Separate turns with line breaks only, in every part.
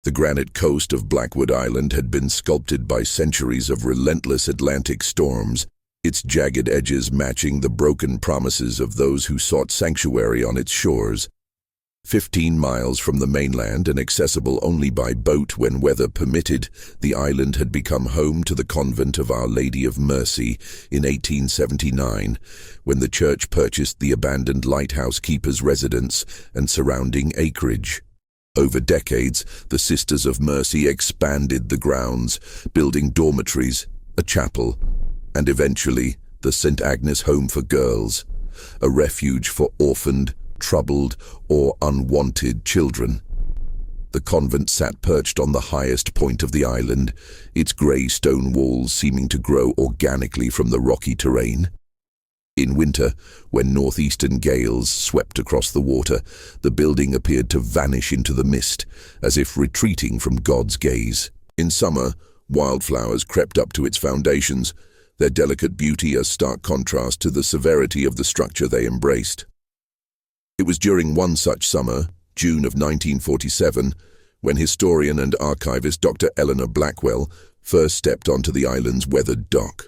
The granite coast of Blackwood Island had been sculpted by centuries of relentless Atlantic storms, its jagged edges matching the broken promises of those who sought sanctuary on its shores. 15 miles from the mainland and accessible only by boat when weather permitted, the island had become home to the Convent of Our Lady of Mercy in 1879, when the church purchased the abandoned lighthouse keeper's residence and surrounding acreage. Over decades, the Sisters of Mercy expanded the grounds, building dormitories, a chapel, and eventually the St. Agnes Home for Girls, a refuge for orphaned, troubled, or unwanted children. The convent sat perched on the highest point of the island, its grey stone walls seeming to grow organically from the rocky terrain. In winter, when northeastern gales swept across the water, the building appeared to vanish into the mist, as if retreating from God's gaze. In summer, wildflowers crept up to its foundations, their delicate beauty a stark contrast to the severity of the structure they embraced. It was during one such summer, June of 1947, when historian and archivist Dr. Eleanor Blackwell first stepped onto the island's weathered dock.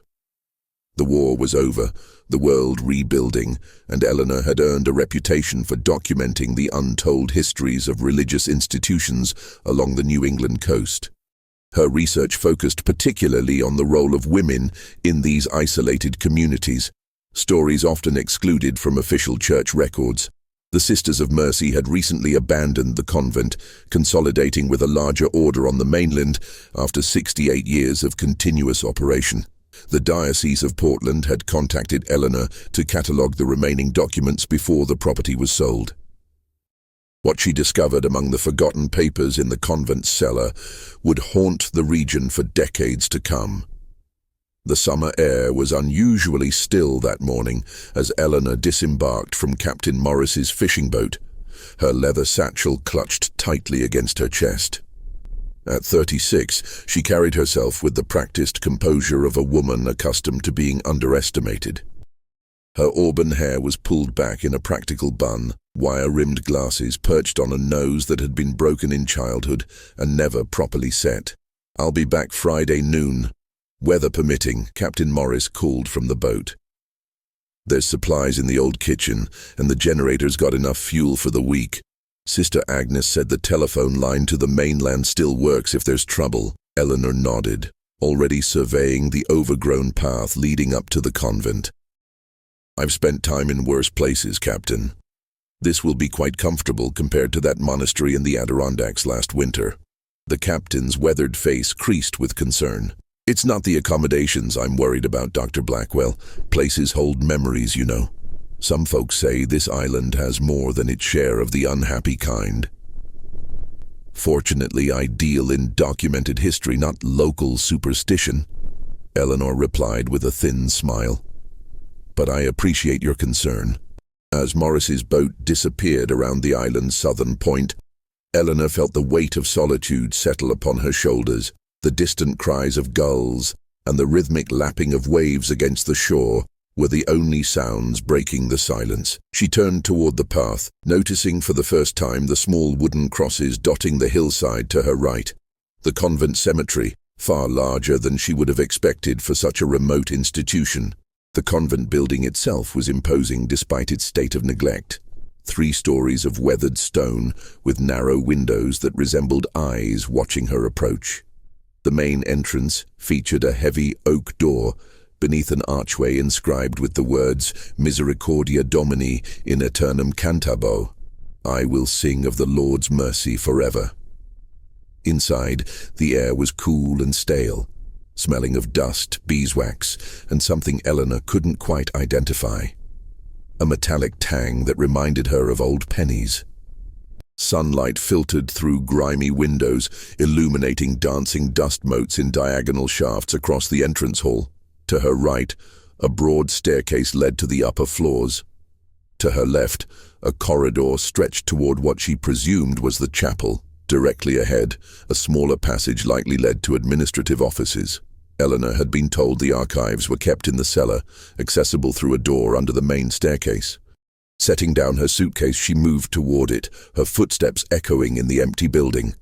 The war was over, the world rebuilding, and Eleanor had earned a reputation for documenting the untold histories of religious institutions along the New England coast. Her research focused particularly on the role of women in these isolated communities, stories often excluded from official church records. The Sisters of Mercy had recently abandoned the convent, consolidating with a larger order on the mainland after 68 years of continuous operation. The Diocese of Portland had contacted Eleanor to catalogue the remaining documents before the property was sold. What she discovered among the forgotten papers in the convent's cellar would haunt the region for decades to come. The summer air was unusually still that morning as Eleanor disembarked from Captain Morris's fishing boat, her leather satchel clutched tightly against her chest. At 36, she carried herself with the practiced composure of a woman accustomed to being underestimated. Her auburn hair was pulled back in a practical bun, wire-rimmed glasses perched on a nose that had been broken in childhood and never properly set. "I'll be back Friday noon. Weather permitting," Captain Morris called from the boat. "There's supplies in the old kitchen, and the generator's got enough fuel for the week." Sister Agnes said the telephone line to the mainland still works if there's trouble. Eleanor nodded, already surveying the overgrown path leading up to the convent. "I've spent time in worse places, Captain. This will be quite comfortable compared to that monastery in the Adirondacks last winter." The captain's weathered face creased with concern. "It's not the accommodations I'm worried about, Dr. Blackwell. Places hold memories, you know. Some folks say this island has more than its share of the unhappy kind." "Fortunately, I deal in documented history, not local superstition," Eleanor replied with a thin smile. "But I appreciate your concern." As Morris's boat disappeared around the island's southern point, Eleanor felt the weight of solitude settle upon her shoulders. The distant cries of gulls and the rhythmic lapping of waves against the shore were the only sounds breaking the silence. She turned toward the path, noticing for the first time the small wooden crosses dotting the hillside to her right. The convent cemetery, far larger than she would have expected for such a remote institution. The convent building itself was imposing despite its state of neglect. 3 stories of weathered stone with narrow windows that resembled eyes watching her approach. The main entrance featured a heavy oak door beneath an archway inscribed with the words Misericordia Domini in aeternum cantabo, "I will sing of the Lord's mercy forever." Inside, the air was cool and stale, smelling of dust, beeswax, and something Eleanor couldn't quite identify. A metallic tang that reminded her of old pennies. Sunlight filtered through grimy windows, illuminating dancing dust motes in diagonal shafts across the entrance hall. To her right, a broad staircase led to the upper floors. To her left, a corridor stretched toward what she presumed was the chapel. Directly ahead, a smaller passage likely led to administrative offices. Eleanor had been told the archives were kept in the cellar, accessible through a door under the main staircase. Setting down her suitcase, she moved toward it, her footsteps echoing in the empty building.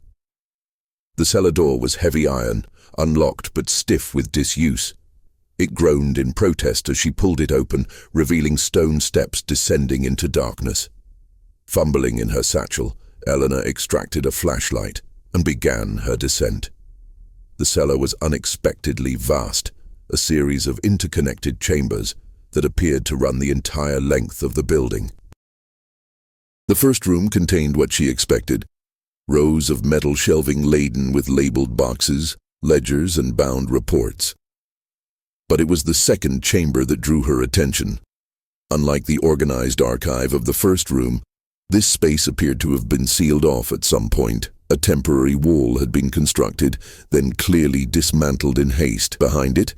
The cellar door was heavy iron, unlocked but stiff with disuse. It groaned in protest as she pulled it open, revealing stone steps descending into darkness. Fumbling in her satchel, Eleanor extracted a flashlight and began her descent. The cellar was unexpectedly vast, a series of interconnected chambers that appeared to run the entire length of the building. The first room contained what she expected: rows of metal shelving laden with labeled boxes, ledgers, and bound reports. But it was the second chamber that drew her attention. Unlike the organized archive of the first room, this space appeared to have been sealed off at some point. A temporary wall had been constructed, then clearly dismantled in haste. Behind it,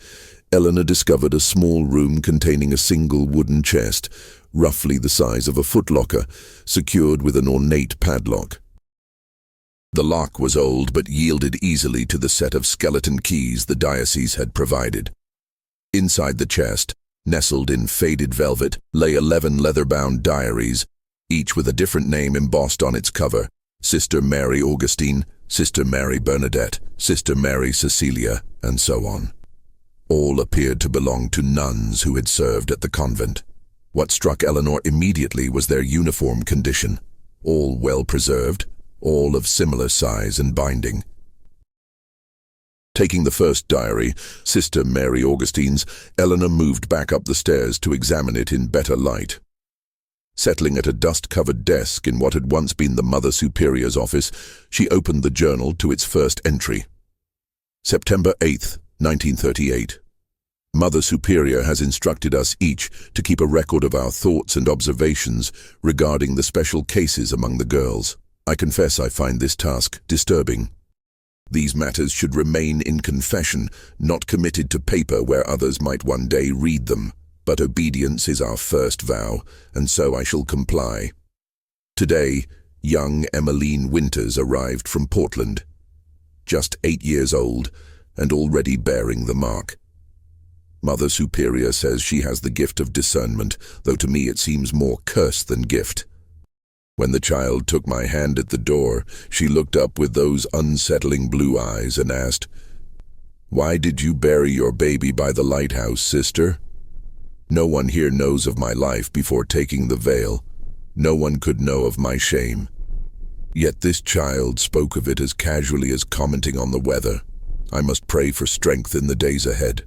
Eleanor discovered a small room containing a single wooden chest, roughly the size of a footlocker, secured with an ornate padlock. The lock was old but yielded easily to the set of skeleton keys the diocese had provided. Inside the chest, nestled in faded velvet, lay 11 leather-bound diaries, each with a different name embossed on its cover: Sister Mary Augustine, Sister Mary Bernadette, Sister Mary Cecilia, and so on. All appeared to belong to nuns who had served at the convent. What struck Eleanor immediately was their uniform condition, all well-preserved, all of similar size and binding. Taking the first diary, Sister Mary Augustine's, Eleanor moved back up the stairs to examine it in better light. Settling at a dust-covered desk in what had once been the Mother Superior's office, she opened the journal to its first entry. September 8th, 1938. Mother Superior has instructed us each to keep a record of our thoughts and observations regarding the special cases among the girls. I confess I find this task disturbing. These matters should remain in confession, not committed to paper where others might one day read them. But obedience is our first vow, and so I shall comply. Today, young Emmeline Winters arrived from Portland. Just 8 years old, and already bearing the mark. Mother Superior says she has the gift of discernment, though to me it seems more curse than gift. When the child took my hand at the door, she looked up with those unsettling blue eyes and asked, "Why did you bury your baby by the lighthouse, sister?" No one here knows of my life before taking the veil. No one could know of my shame. Yet this child spoke of it as casually as commenting on the weather. I must pray for strength in the days ahead.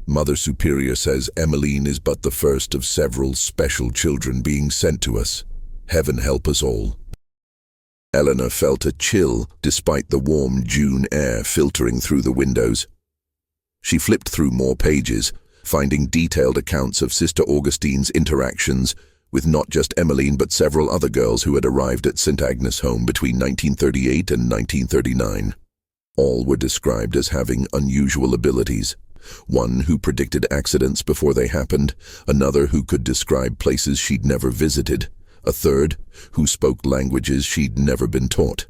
Mother Superior says Emmeline is but the first of several special children being sent to us. Heaven help us all. Eleanor felt a chill despite the warm June air filtering through the windows. She flipped through more pages, finding detailed accounts of Sister Augustine's interactions with not just Emmeline but several other girls who had arrived at St. Agnes' home between 1938 and 1939. All were described as having unusual abilities. One who predicted accidents before they happened, another who could describe places she'd never visited, a third who spoke languages she'd never been taught.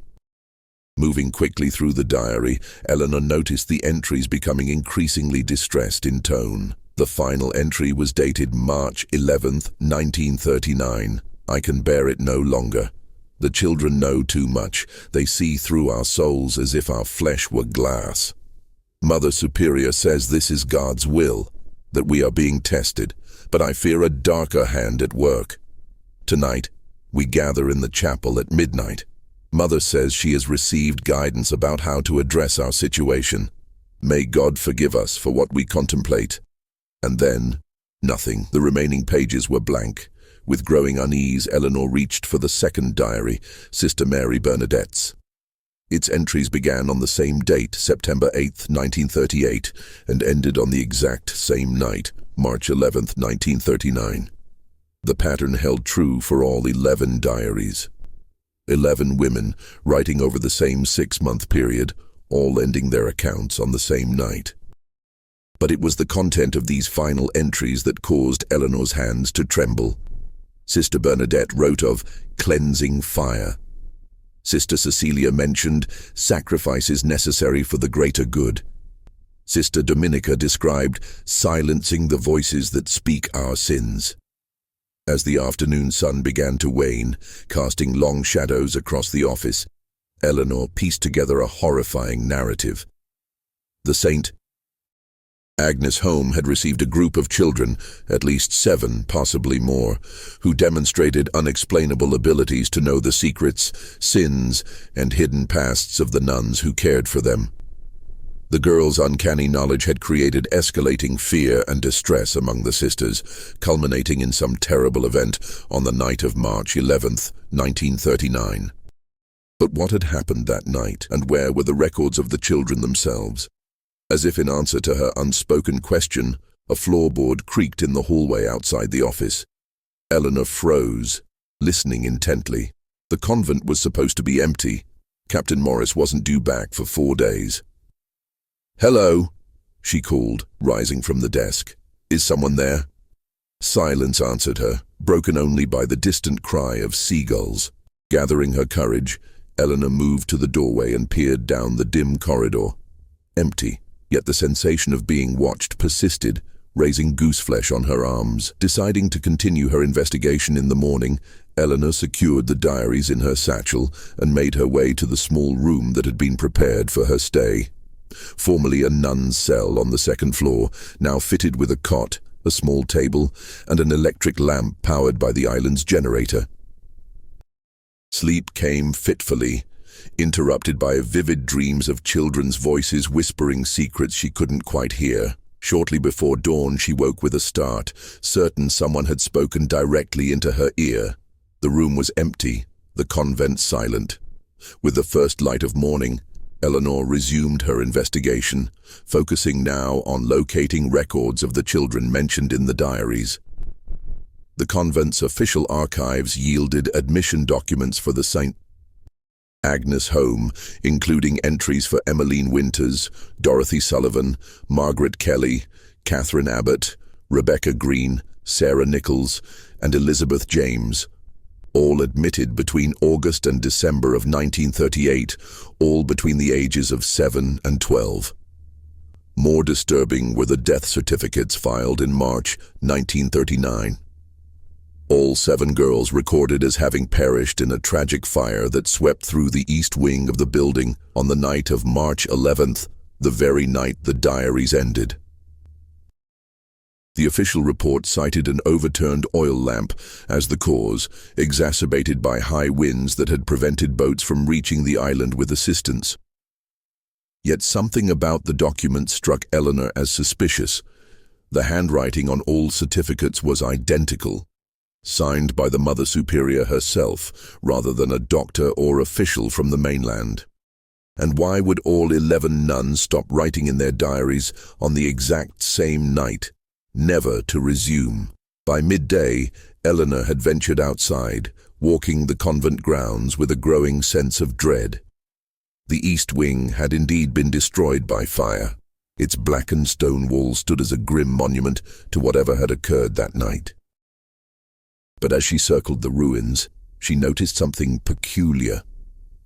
Moving quickly through the diary, Eleanor noticed the entries becoming increasingly distressed in tone. The final entry was dated March 11th, 1939. I can bear it no longer. The children know too much. They see through our souls as if our flesh were glass. Mother Superior says this is God's will, that we are being tested, but I fear a darker hand at work. Tonight, we gather in the chapel at midnight. Mother says she has received guidance about how to address our situation. May God forgive us for what we contemplate. And then, nothing. The remaining pages were blank. With growing unease, Eleanor reached for the second diary, Sister Mary Bernadette's. Its entries began on the same date, September 8th, 1938, and ended on the exact same night, March 11th, 1939. The pattern held true for all 11 diaries. 11 women, writing over the same 6-month period, all ending their accounts on the same night. But it was the content of these final entries that caused Eleanor's hands to tremble. Sister Bernadette wrote of cleansing fire. Sister Cecilia mentioned sacrifices necessary for the greater good. Sister Dominica described silencing the voices that speak our sins. As the afternoon sun began to wane, casting long shadows across the office, Eleanor pieced together a horrifying narrative. The saint Agnes Home had received a group of children, at least 7, possibly more, who demonstrated unexplainable abilities to know the secrets, sins, and hidden pasts of the nuns who cared for them. The girls' uncanny knowledge had created escalating fear and distress among the sisters, culminating in some terrible event on the night of March 11th, 1939. But what had happened that night, and where were the records of the children themselves? As if in answer to her unspoken question, a floorboard creaked in the hallway outside the office. Eleanor froze, listening intently. The convent was supposed to be empty. Captain Morris wasn't due back for 4 days. "Hello," she called, rising from the desk. "Is someone there?" Silence answered her, broken only by the distant cry of seagulls. Gathering her courage, Eleanor moved to the doorway and peered down the dim corridor. Empty. Yet the sensation of being watched persisted, raising gooseflesh on her arms. Deciding to continue her investigation in the morning, Eleanor secured the diaries in her satchel and made her way to the small room that had been prepared for her stay. Formerly a nun's cell on the 2nd floor, now fitted with a cot, a small table, and an electric lamp powered by the island's generator. Sleep came fitfully, interrupted by vivid dreams of children's voices whispering secrets she couldn't quite hear. Shortly before dawn, she woke with a start, certain someone had spoken directly into her ear. The room was empty, the convent silent. With the first light of morning, Eleanor resumed her investigation, focusing now on locating records of the children mentioned in the diaries. The convent's official archives yielded admission documents for the St. Agnes Home, including entries for Emmeline Winters, Dorothy Sullivan, Margaret Kelly, Catherine Abbott, Rebecca Green, Sarah Nichols, and Elizabeth James. All admitted between August and December of 1938, all between the ages of 7 and 12. More disturbing were the death certificates filed in March 1939. All 7 girls recorded as having perished in a tragic fire that swept through the east wing of the building on the night of March 11th, the very night the diaries ended. The official report cited an overturned oil lamp as the cause, exacerbated by high winds that had prevented boats from reaching the island with assistance. Yet something about the document struck Eleanor as suspicious. The handwriting on all certificates was identical, signed by the Mother Superior herself, rather than a doctor or official from the mainland. And why would all 11 nuns stop writing in their diaries on the exact same night, never to resume? By midday, Eleanor had ventured outside, walking the convent grounds with a growing sense of dread. The east wing had indeed been destroyed by fire. Its blackened stone wall stood as a grim monument to whatever had occurred that night. But as she circled the ruins, she noticed something peculiar.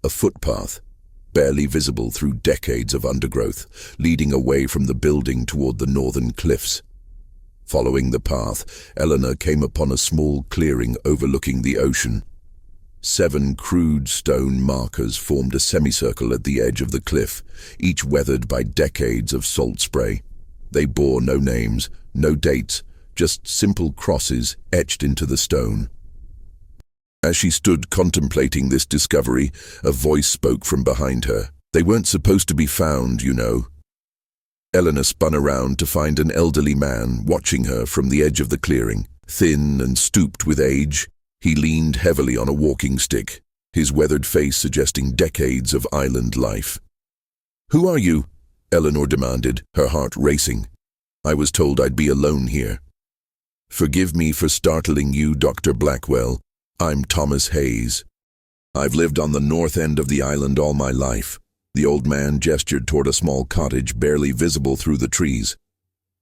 A footpath, barely visible through decades of undergrowth, leading away from the building toward the northern cliffs. Following the path, Eleanor came upon a small clearing overlooking the ocean. 7 crude stone markers formed a semicircle at the edge of the cliff, each weathered by decades of salt spray. They bore no names, no dates, just simple crosses etched into the stone. As she stood contemplating this discovery, a voice spoke from behind her. "They weren't supposed to be found, you know." Eleanor spun around to find an elderly man watching her from the edge of the clearing. Thin and stooped with age, he leaned heavily on a walking stick, his weathered face suggesting decades of island life. "Who are you?" Eleanor demanded, her heart racing. "I was told I'd be alone here." "Forgive me for startling you, Dr. Blackwell. I'm Thomas Hayes. I've lived on the north end of the island all my life." The old man gestured toward a small cottage barely visible through the trees.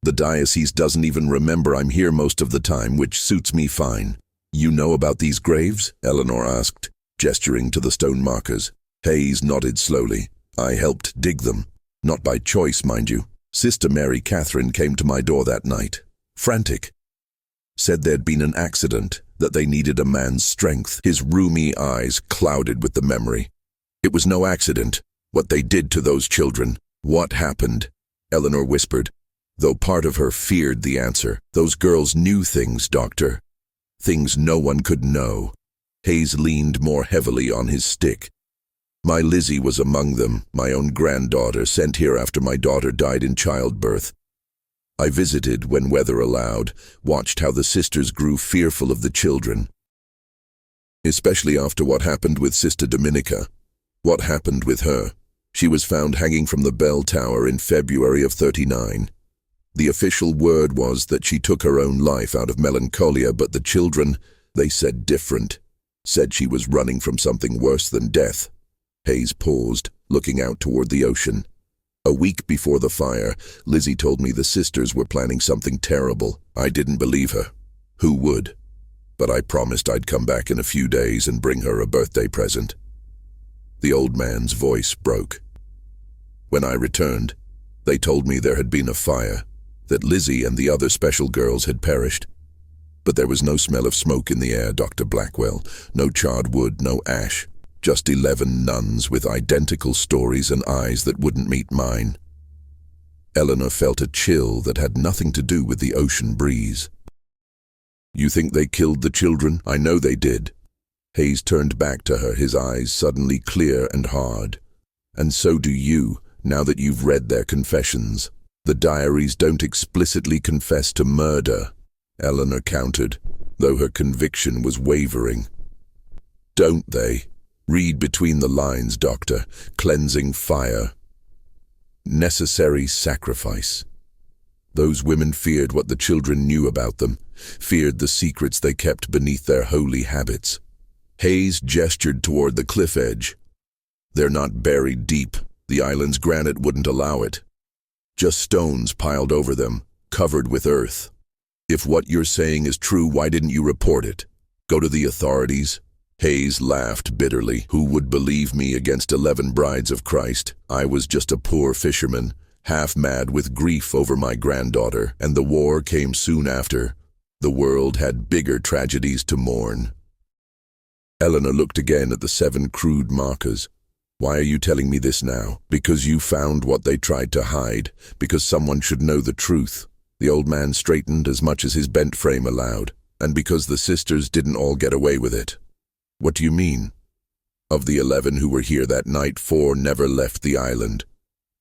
"The diocese doesn't even remember I'm here most of the time, which suits me fine." "You know about these graves?" Eleanor asked, gesturing to the stone markers. Hayes nodded slowly. "I helped dig them. Not by choice, mind you. Sister Mary Catherine came to my door that night, frantic. Said there'd been an accident, that they needed a man's strength." His rheumy eyes clouded with the memory. It was no accident. What they did to those children. What happened? Eleanor whispered, though part of her feared the answer. Those girls knew things, Doctor. Things no one could know. Hayes leaned more heavily on his stick. My Lizzie was among them, my own granddaughter, sent here after my daughter died in childbirth. I visited when weather allowed, watched how the sisters grew fearful of the children. Especially after what happened with Sister Dominica. What happened with her? She was found hanging from the bell tower in February of '39. The official word was that she took her own life out of melancholia, but the children, they said different. Said she was running from something worse than death. Hayes paused, looking out toward the ocean. A week before the fire, Lizzie told me the sisters were planning something terrible. I didn't believe her. Who would? But I promised I'd come back in a few days and bring her a birthday present. The old man's voice broke. When I returned, they told me there had been a fire, that Lizzie and the other special girls had perished. But there was no smell of smoke in the air, Dr. Blackwell, no charred wood, no ash, just 11 nuns with identical stories and eyes that wouldn't meet mine. Eleanor felt a chill that had nothing to do with the ocean breeze. You think they killed the children? I know they did. Hayes turned back to her, his eyes suddenly clear and hard. And so do you, now that you've read their confessions. The diaries don't explicitly confess to murder, Eleanor countered, though her conviction was wavering. Don't they? Read between the lines, Doctor. Cleansing fire. Necessary sacrifice. Those women feared what the children knew about them, feared the secrets they kept beneath their holy habits. Hayes gestured toward the cliff edge. They're not buried deep. The island's granite wouldn't allow it. Just stones piled over them, covered with earth. If what you're saying is true, why didn't you report it? Go to the authorities? Hayes laughed bitterly. Who would believe me against 11 brides of Christ? I was just a poor fisherman, half mad with grief over my granddaughter, and the war came soon after. The world had bigger tragedies to mourn. Eleanor looked again at the 7 crude markers. Why are you telling me this now? Because you found what they tried to hide, because someone should know the truth. The old man straightened as much as his bent frame allowed, and because the sisters didn't all get away with it. What do you mean? Of the 11 who were here that night, 4 never left the island.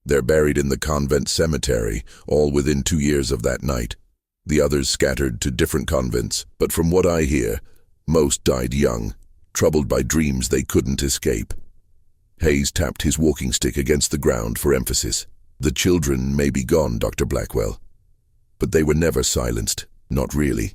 They're buried in the convent cemetery, all within 2 years of that night. The others scattered to different convents, but from what I hear, most died young, troubled by dreams they couldn't escape. Hayes tapped his walking stick against the ground for emphasis. The children may be gone, Dr. Blackwell, but they were never silenced, not really.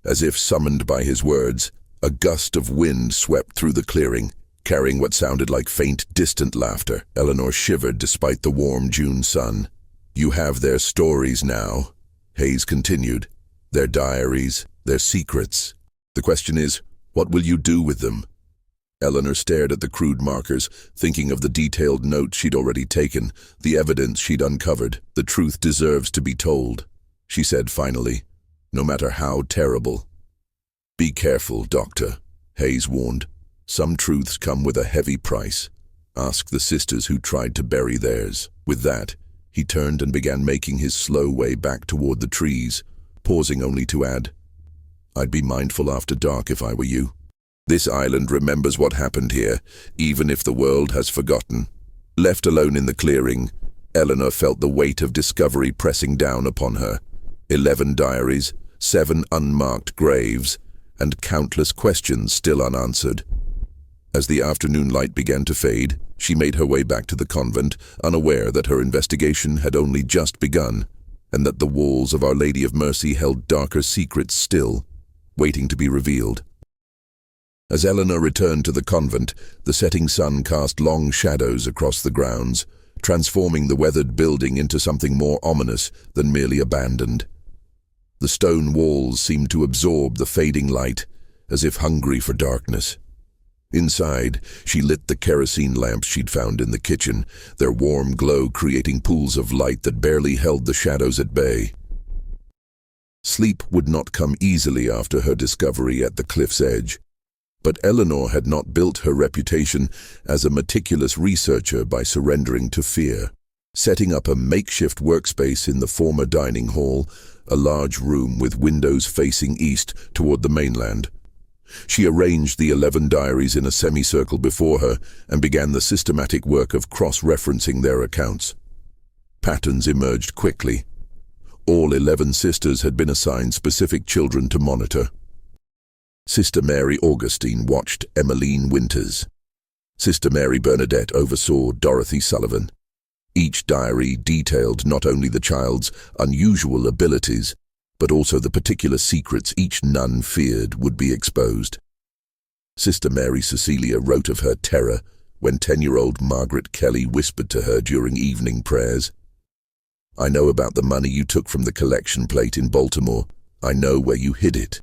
As if summoned by his words, a gust of wind swept through the clearing, carrying what sounded like faint, distant laughter. Eleanor shivered despite the warm June sun. You have their stories now, Hayes continued. Their diaries, their secrets. The question is, what will you do with them? Eleanor stared at the crude markers, thinking of the detailed notes she'd already taken, the evidence she'd uncovered. The truth deserves to be told, she said finally, no matter how terrible. Be careful, Doctor, Hayes warned. Some truths come with a heavy price. Ask the sisters who tried to bury theirs. With that, he turned and began making his slow way back toward the trees, pausing only to add, I'd be mindful after dark if I were you. This island remembers what happened here, even if the world has forgotten. Left alone in the clearing, Eleanor felt the weight of discovery pressing down upon her. 11 diaries, 7 unmarked graves, and countless questions still unanswered. As the afternoon light began to fade, she made her way back to the convent, unaware that her investigation had only just begun, and that the walls of Our Lady of Mercy held darker secrets still, waiting to be revealed. As Eleanor returned to the convent, the setting sun cast long shadows across the grounds, transforming the weathered building into something more ominous than merely abandoned. The stone walls seemed to absorb the fading light, as if hungry for darkness. Inside, she lit the kerosene lamps she'd found in the kitchen, their warm glow creating pools of light that barely held the shadows at bay. Sleep would not come easily after her discovery at the cliff's edge. But Eleanor had not built her reputation as a meticulous researcher by surrendering to fear. Setting up a makeshift workspace in the former dining hall, a large room with windows facing east toward the mainland, she arranged the 11 diaries in a semicircle before her and began the systematic work of cross-referencing their accounts. Patterns emerged quickly. All 11 sisters had been assigned specific children to monitor. Sister Mary Augustine watched Emmeline Winters. Sister Mary Bernadette oversaw Dorothy Sullivan. Each diary detailed not only the child's unusual abilities, but also the particular secrets each nun feared would be exposed. Sister Mary Cecilia wrote of her terror when 10-year-old Margaret Kelly whispered to her during evening prayers, "I know about the money you took from the collection plate in Baltimore. I know where you hid it."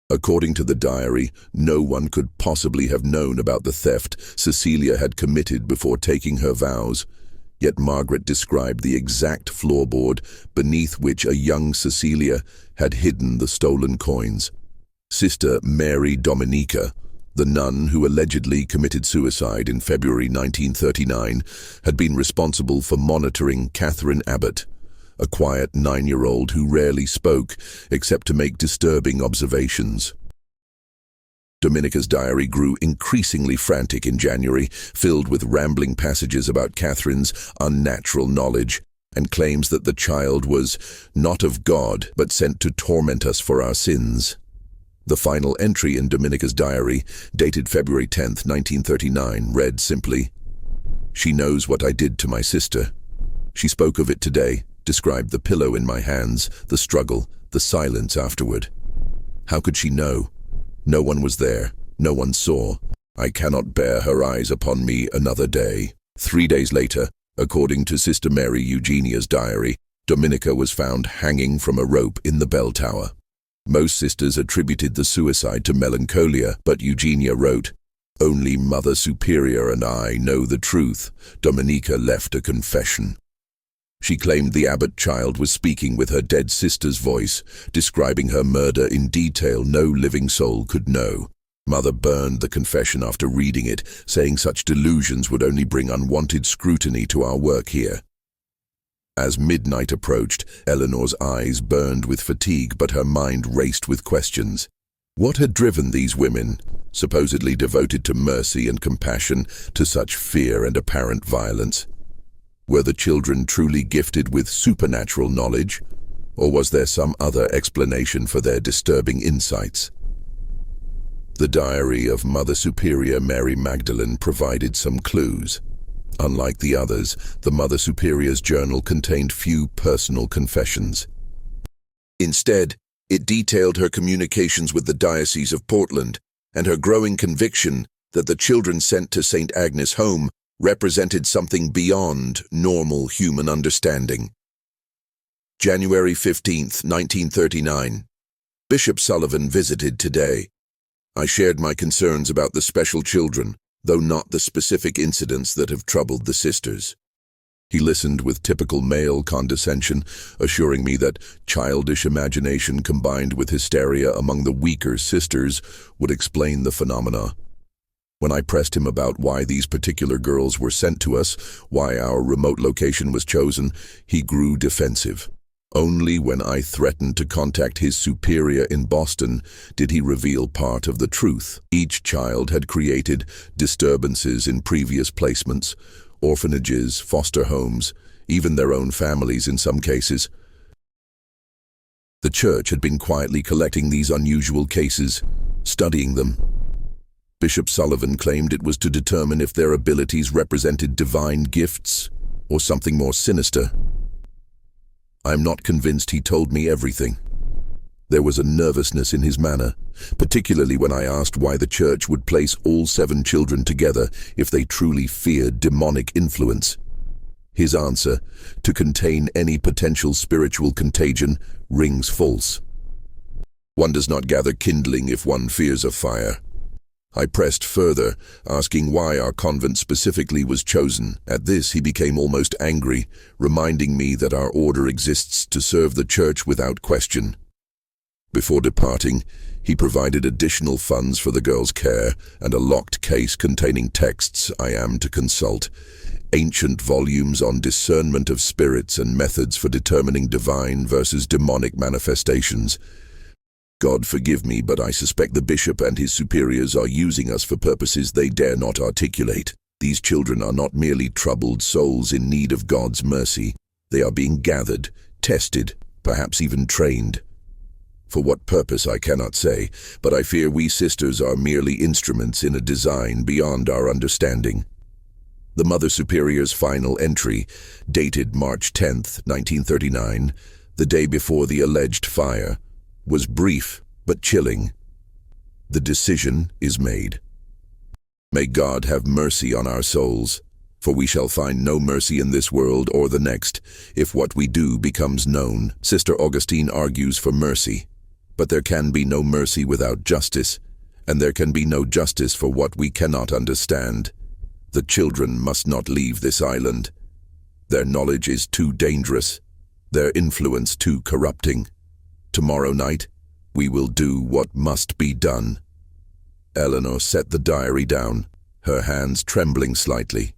According to the diary, no one could possibly have known about the theft Cecilia had committed before taking her vows, yet Margaret described the exact floorboard beneath which a young Cecilia had hidden the stolen coins. Sister Mary Dominica, the nun who allegedly committed suicide in February 1939, had been responsible for monitoring Catherine Abbott, a quiet 9-year-old who rarely spoke except to make disturbing observations. Dominica's diary grew increasingly frantic in January, filled with rambling passages about Catherine's unnatural knowledge and claims that the child was not of God but sent to torment us for our sins. The final entry in Dominica's diary, dated February 10, 1939, read simply, "She knows what I did to my sister. She spoke of it today, described the pillow in my hands, the struggle, the silence afterward. How could she know? No one was there, no one saw. I cannot bear her eyes upon me another day." 3 days later, according to Sister Mary Eugenia's diary, Dominica was found hanging from a rope in the bell tower. Most sisters attributed the suicide to melancholia, but Eugenia wrote, "Only Mother Superior and I know the truth. Dominica left a confession." She claimed the Abbott child was speaking with her dead sister's voice, describing her murder in detail no living soul could know. Mother burned the confession after reading it, saying such delusions would only bring unwanted scrutiny to our work here. As midnight approached, Eleanor's eyes burned with fatigue, but her mind raced with questions. What had driven these women, supposedly devoted to mercy and compassion, to such fear and apparent violence? Were the children truly gifted with supernatural knowledge, or was there some other explanation for their disturbing insights? The diary of Mother Superior Mary Magdalene provided some clues. Unlike the others, the Mother Superior's journal contained few personal confessions. Instead, it detailed her communications with the Diocese of Portland and her growing conviction that the children sent to St. Agnes' home represented something beyond normal human understanding. January 15, 1939. Bishop Sullivan visited today. I shared my concerns about the special children, though not the specific incidents that have troubled the sisters. He listened with typical male condescension, assuring me that childish imagination combined with hysteria among the weaker sisters would explain the phenomena. When I pressed him about why these particular girls were sent to us, why our remote location was chosen, he grew defensive. Only when I threatened to contact his superior in Boston did he reveal part of the truth. Each child had created disturbances in previous placements, orphanages, foster homes, even their own families in some cases. The church had been quietly collecting these unusual cases, studying them. Bishop Sullivan claimed it was to determine if their abilities represented divine gifts or something more sinister. I am not convinced he told me everything. There was a nervousness in his manner, particularly when I asked why the church would place all 7 children together if they truly feared demonic influence. His answer, to contain any potential spiritual contagion, rings false. One does not gather kindling if one fears a fire. I pressed further, asking why our convent specifically was chosen. At this, he became almost angry, reminding me that our order exists to serve the church without question. Before departing, He provided additional funds for the girl's care and a locked case containing texts I am to consult, ancient volumes on discernment of spirits and methods for determining divine versus demonic manifestations. God forgive me, but I suspect the bishop and his superiors are using us for purposes they dare not articulate. These children are not merely troubled souls in need of God's mercy. They are being gathered, tested, perhaps even trained. For what purpose I cannot say, but I fear we sisters are merely instruments in a design beyond our understanding. The Mother Superior's final entry, dated March 10th, 1939, the day before the alleged fire, was brief but chilling. The decision is made. May God have mercy on our souls, for we shall find no mercy in this world or the next if what we do becomes known. Sister Augustine argues for mercy, but there can be no mercy without justice, and there can be no justice for what we cannot understand. The children must not leave this island. Their knowledge is too dangerous, their influence too corrupting. Tomorrow night, we will do what must be done. Eleanor set the diary down, her hands trembling slightly.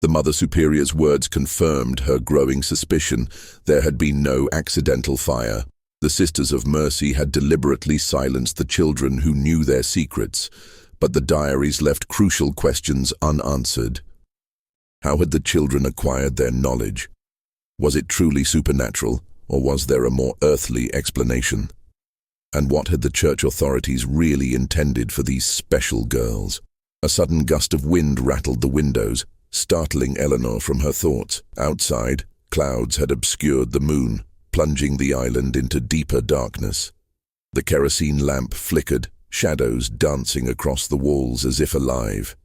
The Mother Superior's words confirmed her growing suspicion. There had been no accidental fire. The Sisters of Mercy had deliberately silenced the children who knew their secrets, but the diaries left crucial questions unanswered. How had the children acquired their knowledge? Was it truly supernatural, or was there a more earthly explanation? And what had the church authorities really intended for these special girls? A sudden gust of wind rattled the windows, startling Eleanor from her thoughts. Outside, clouds had obscured the moon, plunging the island into deeper darkness. The kerosene lamp flickered, shadows dancing across the walls as if alive.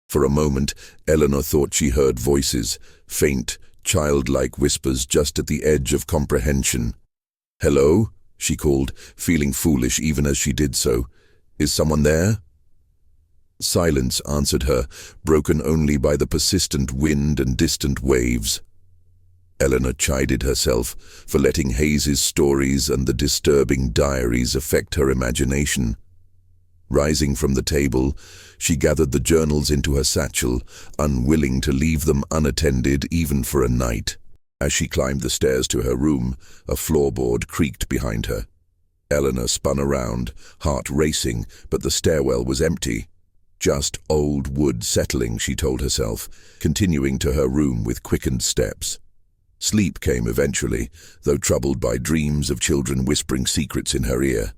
For a moment, Eleanor thought she heard voices, faint, childlike whispers just at the edge of comprehension. "Hello?" she called, feeling foolish even as she did so. "Is someone there?" Silence answered her, broken only by the persistent wind and distant waves. Eleanor chided herself for letting Hayes's stories and the disturbing diaries affect her imagination. Rising from the table, she gathered the journals into her satchel, unwilling to leave them unattended even for a night. As she climbed the stairs to her room, a floorboard creaked behind her. Eleanor spun around, heart racing, but the stairwell was empty. Just old wood settling, she told herself, continuing to her room with quickened steps. Sleep came eventually, though troubled by dreams of children whispering secrets in her ear.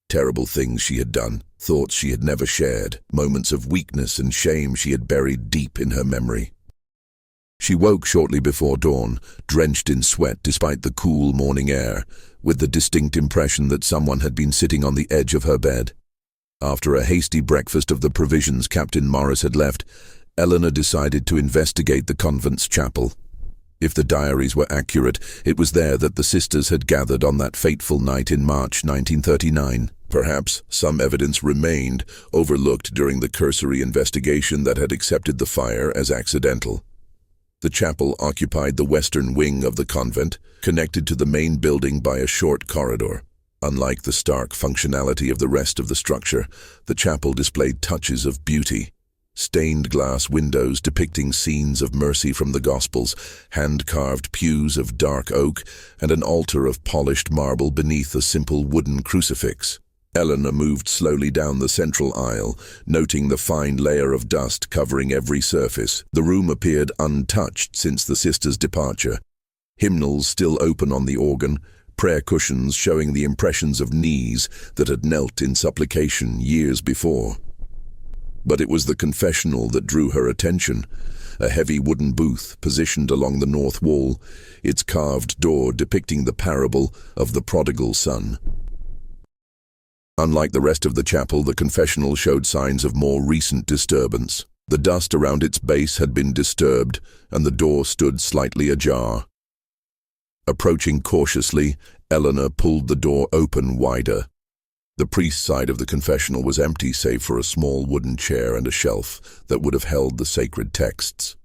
Terrible things she had done, thoughts she had never shared, moments of weakness and shame she had buried deep in her memory. She woke shortly before dawn, drenched in sweat despite the cool morning air, with the distinct impression that someone had been sitting on the edge of her bed. After a hasty breakfast of the provisions Captain Morris had left, Eleanor decided to investigate the convent's chapel. If the diaries were accurate, it was there that the sisters had gathered on that fateful night in March 1939. Perhaps some evidence remained, overlooked during the cursory investigation that had accepted the fire as accidental. The chapel occupied the western wing of the convent, connected to the main building by a short corridor. Unlike the stark functionality of the rest of the structure, the chapel displayed touches of beauty. Stained glass windows depicting scenes of mercy from the Gospels, hand-carved pews of dark oak, and an altar of polished marble beneath a simple wooden crucifix. Eleanor moved slowly down the central aisle, noting the fine layer of dust covering every surface. The room appeared untouched since the sisters' departure. Hymnals still open on the organ, prayer cushions showing the impressions of knees that had knelt in supplication years before. But it was the confessional that drew her attention, a heavy wooden booth positioned along the north wall, its carved door depicting the parable of the prodigal son. Unlike the rest of the chapel, the confessional showed signs of more recent disturbance. The dust around its base had been disturbed, and the door stood slightly ajar. Approaching cautiously, Eleanor pulled the door open wider. The priest's side of the confessional was empty save for a small wooden chair and a shelf that would have held the sacred texts.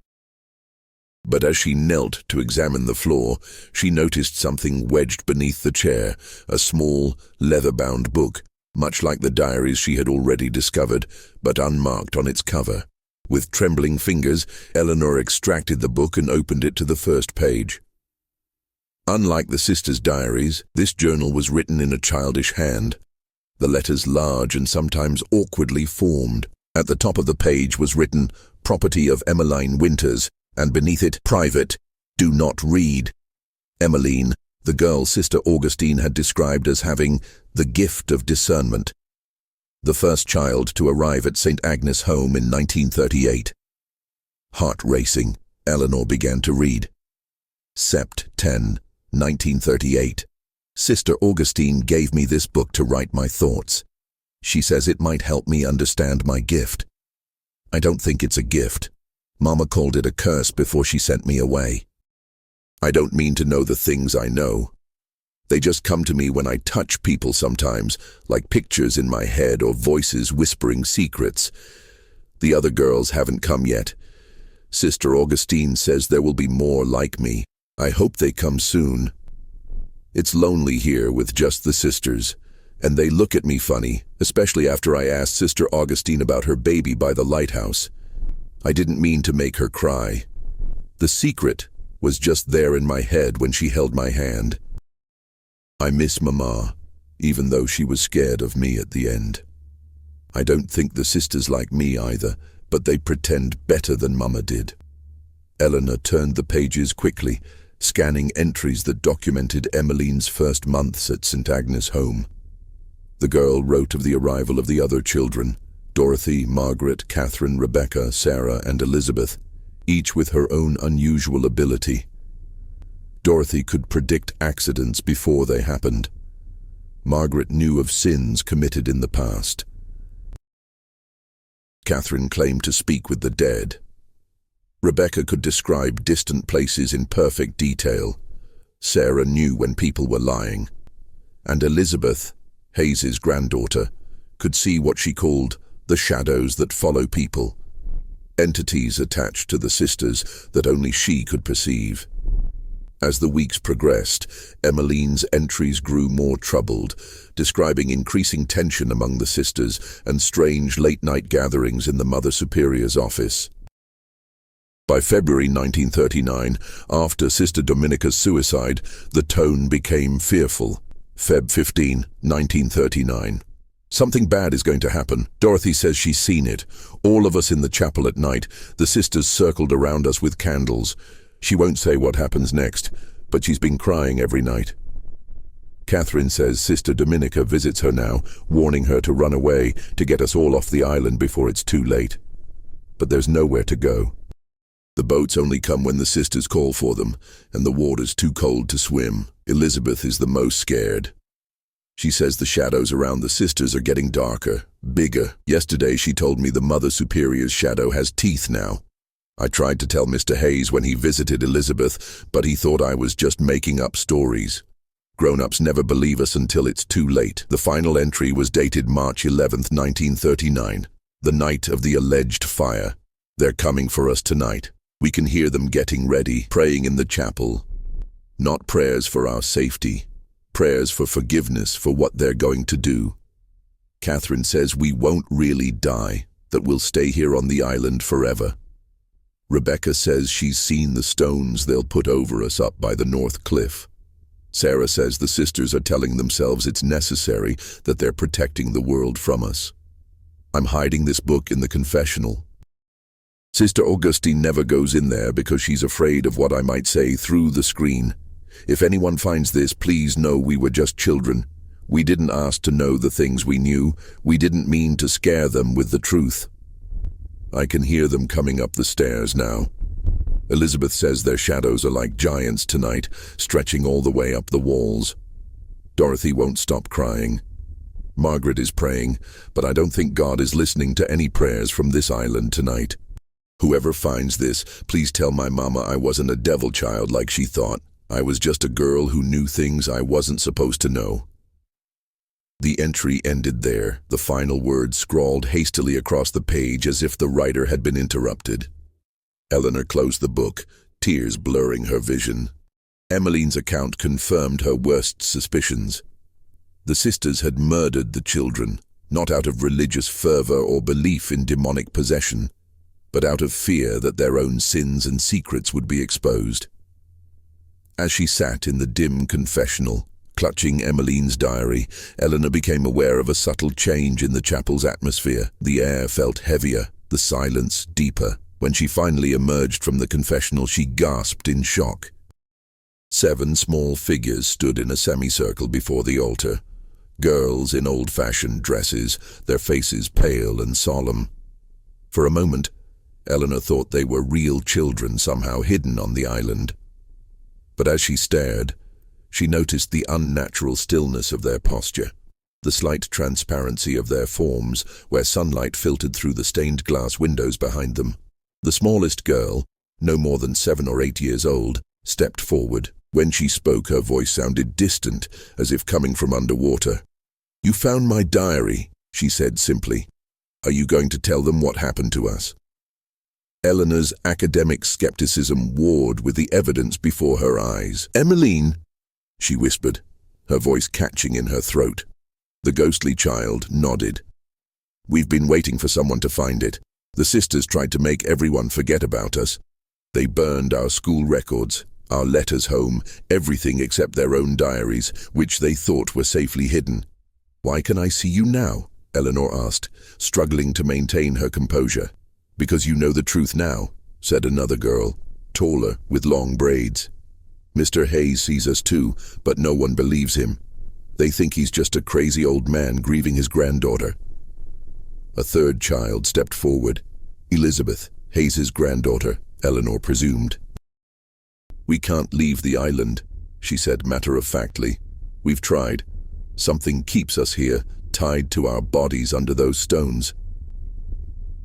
But as she knelt to examine the floor, she noticed something wedged beneath the chair, a small, leather-bound book, much like the diaries she had already discovered, but unmarked on its cover. With trembling fingers, Eleanor extracted the book and opened it to the first page. Unlike the sisters' diaries, this journal was written in a childish hand, the letters large and sometimes awkwardly formed. At the top of the page was written, "Property of Emmeline Winters," and beneath it, "Private, do not read." Emmeline, the girl Sister Augustine had described as having the gift of discernment, the first child to arrive at St. Agnes' home in 1938. Heart racing, Eleanor began to read. Sept. 10, 1938. Sister Augustine gave me this book to write my thoughts. She says it might help me understand my gift. I don't think it's a gift. Mama called it a curse before she sent me away. I don't mean to know the things I know. They just come to me when I touch people sometimes, like pictures in my head or voices whispering secrets. The other girls haven't come yet. Sister Augustine says there will be more like me. I hope they come soon. It's lonely here with just the sisters, and they look at me funny, especially after I asked Sister Augustine about her baby by the lighthouse. I didn't mean to make her cry. The secret was just there in my head when she held my hand. I miss Mama, even though she was scared of me at the end. I don't think the sisters like me either, but they pretend better than Mama did. Eleanor turned the pages quickly, scanning entries that documented Emmeline's first months at St. Agnes' home. The girl wrote of the arrival of the other children, Dorothy, Margaret, Catherine, Rebecca, Sarah, and Elizabeth, each with her own unusual ability. Dorothy could predict accidents before they happened. Margaret knew of sins committed in the past. Catherine claimed to speak with the dead. Rebecca could describe distant places in perfect detail. Sarah knew when people were lying. And Elizabeth, Hayes's granddaughter, could see what she called the shadows that follow people, entities attached to the sisters that only she could perceive. As the weeks progressed, Emmeline's entries grew more troubled, describing increasing tension among the sisters and strange late-night gatherings in the Mother Superior's office. By February 1939, after Sister Dominica's suicide, the tone became fearful. Feb. 15, 1939. Something bad is going to happen. Dorothy says she's seen it. All of us in the chapel at night, the sisters circled around us with candles. She won't say what happens next, but she's been crying every night. Catherine says Sister Dominica visits her now, warning her to run away to get us all off the island before it's too late. But there's nowhere to go. The boats only come when the sisters call for them, and the water's too cold to swim. Elizabeth is the most scared. She says the shadows around the sisters are getting darker, bigger. Yesterday she told me the Mother Superior's shadow has teeth now. I tried to tell Mr. Hayes when he visited Elizabeth, but he thought I was just making up stories. Grown-ups never believe us until it's too late. The final entry was dated March 11, 1939, the night of the alleged fire. They're coming for us tonight. We can hear them getting ready, praying in the chapel. Not prayers for our safety, prayers for forgiveness for what they're going to do. Catherine says we won't really die, that we'll stay here on the island forever. Rebecca says she's seen the stones they'll put over us up by the North Cliff. Sarah says the sisters are telling themselves it's necessary, that they're protecting the world from us. I'm hiding this book in the confessional. Sister Augustine never goes in there because she's afraid of what I might say through the screen. If anyone finds this, please know we were just children. We didn't ask to know the things we knew. We didn't mean to scare them with the truth. I can hear them coming up the stairs now. Elizabeth says their shadows are like giants tonight, stretching all the way up the walls. Dorothy won't stop crying. Margaret is praying, but I don't think God is listening to any prayers from this island tonight. Whoever finds this, please tell my mama I wasn't a devil child like she thought. I was just a girl who knew things I wasn't supposed to know. The entry ended there, the final words scrawled hastily across the page as if the writer had been interrupted. Eleanor closed the book, tears blurring her vision. Emmeline's account confirmed her worst suspicions. The sisters had murdered the children, not out of religious fervor or belief in demonic possession, but out of fear that their own sins and secrets would be exposed. As she sat in the dim confessional, clutching Emmeline's diary, Eleanor became aware of a subtle change in the chapel's atmosphere. The air felt heavier, the silence deeper. When she finally emerged from the confessional, she gasped in shock. 7 small figures stood in a semicircle before the altar. Girls in old-fashioned dresses, their faces pale and solemn. For a moment, Eleanor thought they were real children somehow hidden on the island. But as she stared, she noticed the unnatural stillness of their posture, the slight transparency of their forms where sunlight filtered through the stained glass windows behind them. The smallest girl, no more than 7 or 8 years old, stepped forward. When she spoke, her voice sounded distant, as if coming from underwater. "You found my diary," she said simply. "Are you going to tell them what happened to us?" Eleanor's academic skepticism warred with the evidence before her eyes. "Emmeline," she whispered, her voice catching in her throat. The ghostly child nodded. "We've been waiting for someone to find it. The sisters tried to make everyone forget about us. They burned our school records, our letters home, everything except their own diaries, which they thought were safely hidden." "Why can I see you now?" Eleanor asked, struggling to maintain her composure. "Because you know the truth now," said another girl, taller, with long braids. "Mr. Hayes sees us too, but no one believes him. They think he's just a crazy old man grieving his granddaughter." A third child stepped forward. Elizabeth, Hayes's granddaughter, Eleanor presumed. "We can't leave the island," she said matter-of-factly. "We've tried. Something keeps us here, tied to our bodies under those stones."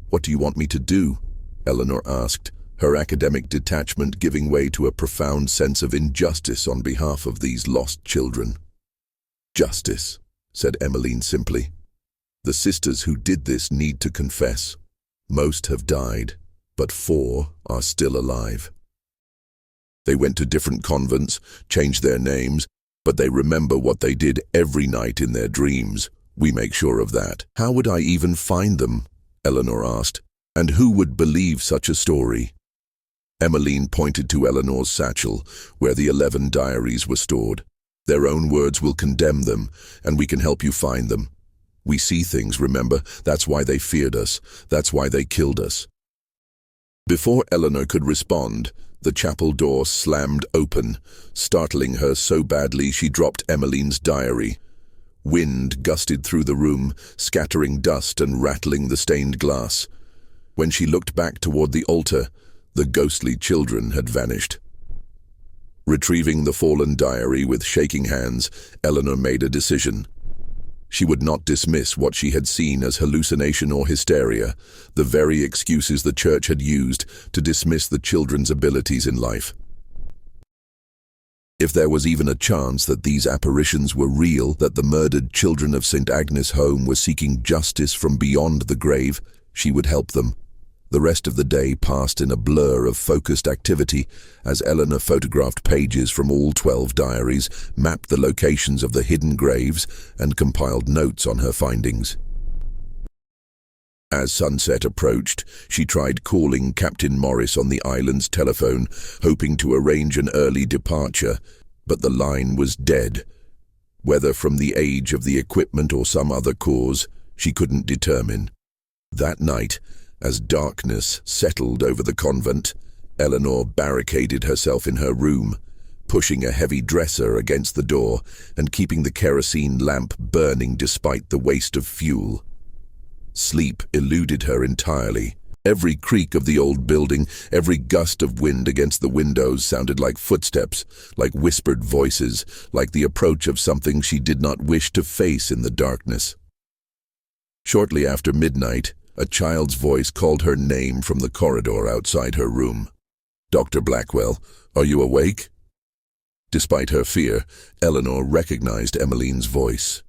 "What do you want me to do?" Eleanor asked, her academic detachment giving way to a profound sense of injustice on behalf of these lost children. "Justice," said Emmeline simply. "The sisters who did this need to confess. Most have died, but 4 are still alive. They went to different convents, changed their names, but they remember what they did every night in their dreams. We make sure of that." "How would I even find them?" Eleanor asked. "And who would believe such a story?" Emmeline pointed to Eleanor's satchel, where the 11 diaries were stored. "Their own words will condemn them, and we can help you find them. We see things, remember? That's why they feared us. That's why they killed us." Before Eleanor could respond, the chapel door slammed open, startling her so badly she dropped Emmeline's diary. Wind gusted through the room, scattering dust and rattling the stained glass. When she looked back toward the altar, the ghostly children had vanished. Retrieving the fallen diary with shaking hands, Eleanor made a decision. She would not dismiss what she had seen as hallucination or hysteria, the very excuses the church had used to dismiss the children's abilities in life. If there was even a chance that these apparitions were real, that the murdered children of St. Agnes' home were seeking justice from beyond the grave, she would help them. The rest of the day passed in a blur of focused activity as Eleanor photographed pages from all 12 diaries, mapped the locations of the hidden graves, and compiled notes on her findings. As sunset approached, she tried calling Captain Morris on the island's telephone, hoping to arrange an early departure, but the line was dead. Whether from the age of the equipment or some other cause, she couldn't determine. That night, as darkness settled over the convent, Eleanor barricaded herself in her room, pushing a heavy dresser against the door and keeping the kerosene lamp burning despite the waste of fuel. Sleep eluded her entirely. Every creak of the old building, every gust of wind against the windows sounded like footsteps, like whispered voices, like the approach of something she did not wish to face in the darkness. Shortly after midnight, a child's voice called her name from the corridor outside her room. "Dr. Blackwell, are you awake?" Despite her fear, Eleanor recognized Emmeline's voice.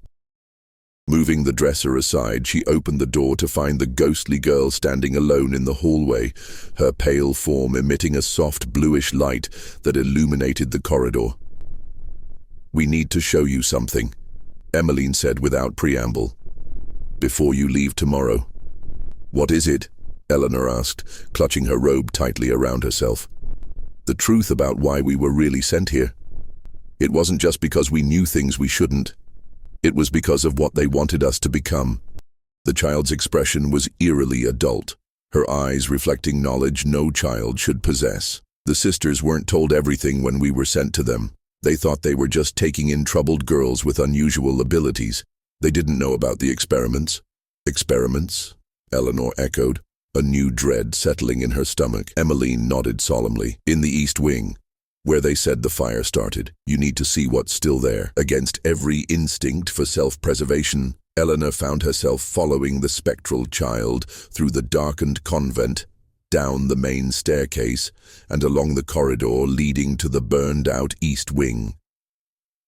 Moving the dresser aside, she opened the door to find the ghostly girl standing alone in the hallway, her pale form emitting a soft bluish light that illuminated the corridor. "We need to show you something," Emmeline said without preamble, "before you leave tomorrow." "What is it?" Eleanor asked, clutching her robe tightly around herself. "The truth about why we were really sent here. It wasn't just because we knew things we shouldn't. It was because of what they wanted us to become." The child's expression was eerily adult, her eyes reflecting knowledge no child should possess. The sisters weren't told everything when we were sent to them. They thought they were just taking in troubled girls with unusual abilities. They didn't know about the experiments. "Experiments?" Eleanor echoed, a new dread settling in her stomach. Emmeline nodded solemnly. "In the East Wing, where they said the fire started. You need to see what's still there." Against every instinct for self-preservation, Eleanor found herself following the spectral child through the darkened convent, down the main staircase, and along the corridor leading to the burned-out East Wing.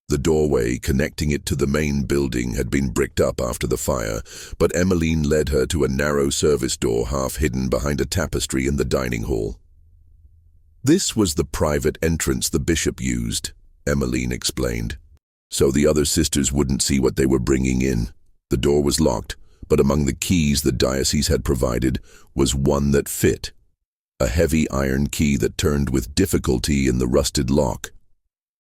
The doorway connecting it to the main building had been bricked up after the fire, but Emmeline led her to a narrow service door half hidden behind a tapestry in the dining hall. "This was the private entrance the bishop used," Emmeline explained, "so the other sisters wouldn't see what they were bringing in. The door was locked, but among the keys the diocese had provided was one that fit, a heavy iron key that turned with difficulty in the rusted lock.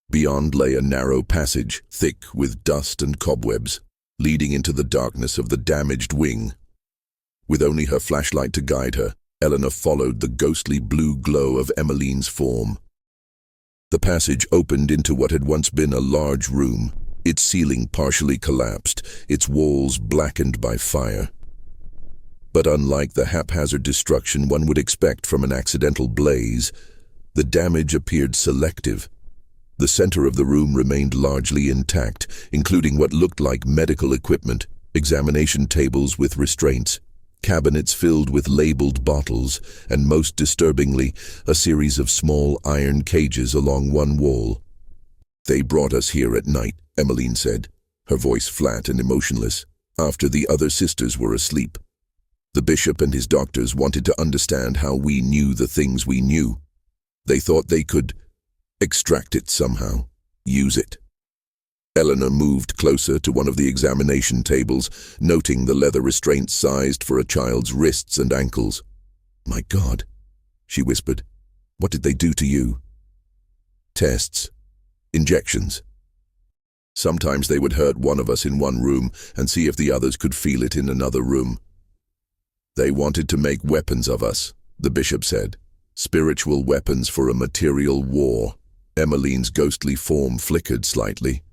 Beyond lay a narrow passage, thick with dust and cobwebs, leading into the darkness of the damaged wing. With only her flashlight to guide her, Eleanor followed the ghostly blue glow of Emmeline's form. The passage opened into what had once been a large room, its ceiling partially collapsed, its walls blackened by fire. But unlike the haphazard destruction one would expect from an accidental blaze, the damage appeared selective. The center of the room remained largely intact, including what looked like medical equipment, examination tables with restraints, cabinets filled with labeled bottles, and most disturbingly, a series of small iron cages along one wall. "They brought us here at night," Emmeline said, her voice flat and emotionless, "after the other sisters were asleep. The bishop and his doctors wanted to understand how we knew the things we knew. They thought they could extract it somehow, use it." Eleanor moved closer to one of the examination tables, noting the leather restraints sized for a child's wrists and ankles. "My God," she whispered, "what did they do to you?" "Tests. Injections. Sometimes they would hurt one of us in one room and see if the others could feel it in another room. They wanted to make weapons of us," the bishop said. "Spiritual weapons for a material war." Emmeline's ghostly form flickered slightly.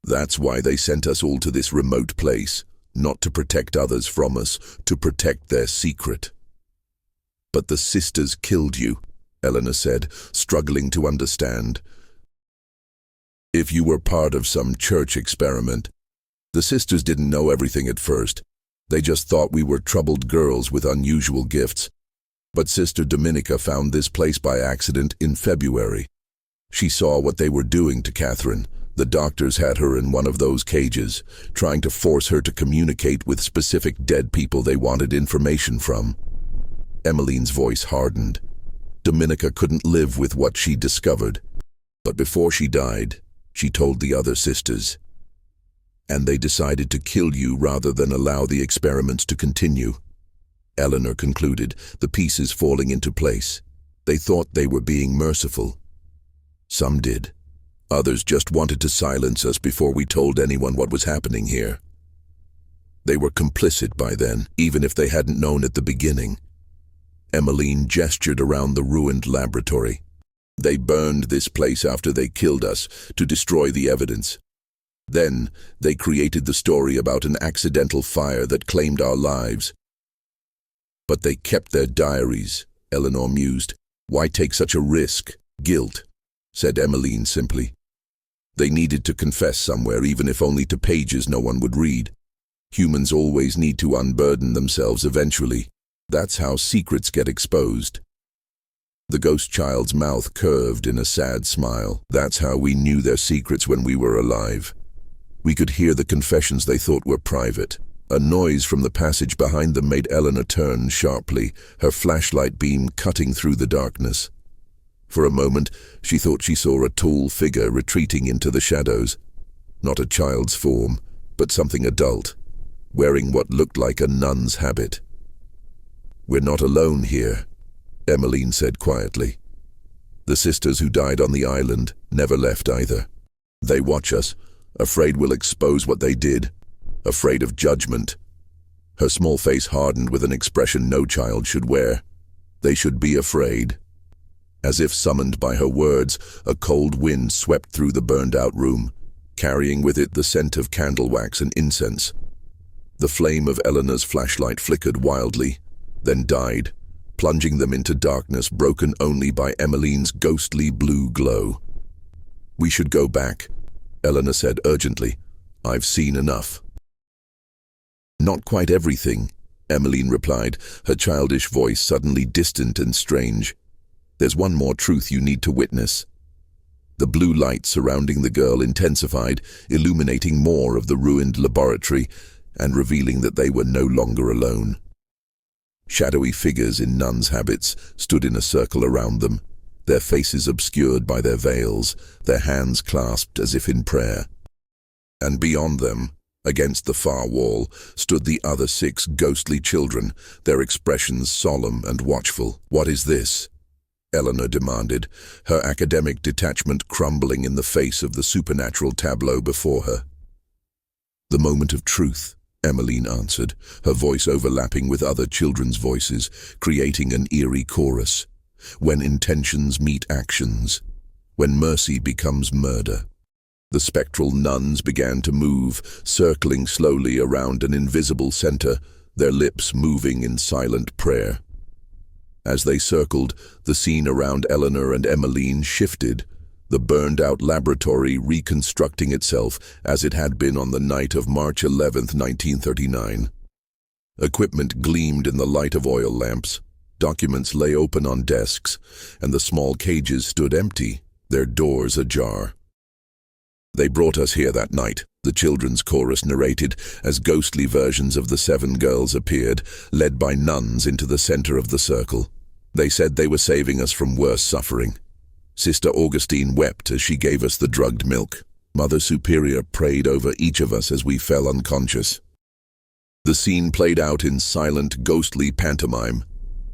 "That's why they sent us all to this remote place, not to protect others from us, to protect their secret." "But the sisters killed you," Eleanor said, struggling to understand. "If you were part of some church experiment." The sisters didn't know everything at first. They just thought we were troubled girls with unusual gifts. But Sister Dominica found this place by accident in February. She saw what they were doing to Catherine. The doctors had her in one of those cages, trying to force her to communicate with specific dead people they wanted information from. Emmeline's voice hardened. Dominica couldn't live with what she discovered. But before she died, she told the other sisters. "And they decided to kill you rather than allow the experiments to continue," Eleanor concluded, the pieces falling into place. "They thought they were being merciful. Some did. Others just wanted to silence us before we told anyone what was happening here. They were complicit by then, even if they hadn't known at the beginning." Emmeline gestured around the ruined laboratory. "They burned this place after they killed us to destroy the evidence. Then they created the story about an accidental fire that claimed our lives. But they kept their diaries," Eleanor mused. "Why take such a risk?" "Guilt," said Emmeline simply. "They needed to confess somewhere, even if only to pages no one would read. Humans always need to unburden themselves eventually. That's how secrets get exposed." The ghost child's mouth curved in a sad smile. "That's how we knew their secrets when we were alive. We could hear the confessions they thought were private. A noise from the passage behind them made Eleanor turn sharply, her flashlight beam cutting through the darkness. For a moment, she thought she saw a tall figure retreating into the shadows. Not a child's form, but something adult, wearing what looked like a nun's habit. "We're not alone here," Emmeline said quietly. "The sisters who died on the island never left either. They watch us, afraid we'll expose what they did, afraid of judgment." Her small face hardened with an expression no child should wear. They should be afraid. As if summoned by her words, a cold wind swept through the burned-out room, carrying with it the scent of candle wax and incense. The flame of Eleanor's flashlight flickered wildly, then died, plunging them into darkness broken only by Emmeline's ghostly blue glow. "We should go back," Eleanor said urgently. "I've seen enough." "Not quite everything," Emmeline replied, her childish voice suddenly distant and strange. "There's one more truth you need to witness." The blue light surrounding the girl intensified, illuminating more of the ruined laboratory and revealing that they were no longer alone. Shadowy figures in nuns' habits stood in a circle around them, their faces obscured by their veils, their hands clasped as if in prayer. And beyond them, against the far wall, stood the other 6 ghostly children, their expressions solemn and watchful. "What is this?" Eleanor demanded, her academic detachment crumbling in the face of the supernatural tableau before her. "The moment of truth," Emmeline answered, her voice overlapping with other children's voices, creating an eerie chorus. "When intentions meet actions, when mercy becomes murder." The spectral nuns began to move, circling slowly around an invisible center, their lips moving in silent prayer. As they circled, the scene around Eleanor and Emmeline shifted, the burned-out laboratory reconstructing itself as it had been on the night of March 11, 1939. Equipment gleamed in the light of oil lamps, documents lay open on desks, and the small cages stood empty, their doors ajar. "They brought us here that night," the children's chorus narrated as ghostly versions of the 7 girls appeared, led by nuns into the center of the circle. "They said they were saving us from worse suffering. Sister Augustine wept as she gave us the drugged milk. Mother Superior prayed over each of us as we fell unconscious." The scene played out in silent, ghostly pantomime,